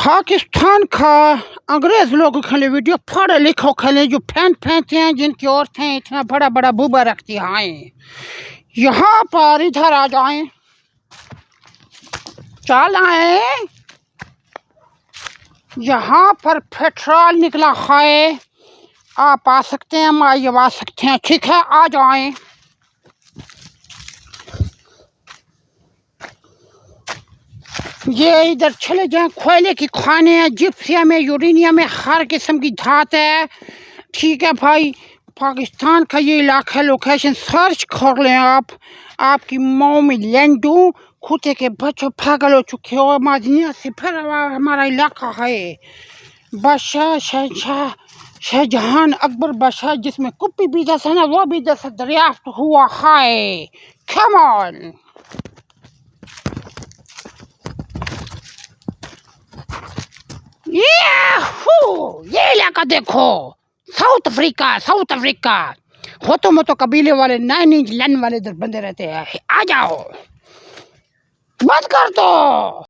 पाकिस्तान का अंग्रेज लोग खाली वीडियो पढ़े लिखो खाली जो फैंकते हैं जिनकी औरतें इतना बड़ा बड़ा बुबा रखती हैं। यहाँ पर इधर आ जाएं, चल आए। यहाँ पर पेट्रोल निकला है, आप आ सकते हैं, हम आ सकते हैं, ठीक है, आ जाएं। ये इधर चले जाएं, कोयले की खाने हैं, जिप्सियम में, यूरेनियम में, हर किस्म की धात है, ठीक है भाई। पाकिस्तान का ये इलाका लोकेशन सर्च कर लें आप, आपकी माँ में लैंड दूँ, खुदे के बच्चों पागल हो चुके हो, माजनिया से फिर हमारा इलाका है। बादशाह शहनशाह शाहजहां अकबर बादशाह जिसमें कुप्पी भी जैसा ना वो भी जैसा दरियाफ्त हुआ है। कम ऑन, ये इलाका देखो, साउथ अफ्रीका, साउथ अफ्रीका। होतो मोतो कबीले वाले 9 इंच लन वाले इधर बंदे रहते हैं। आ जाओ, बंद कर दो।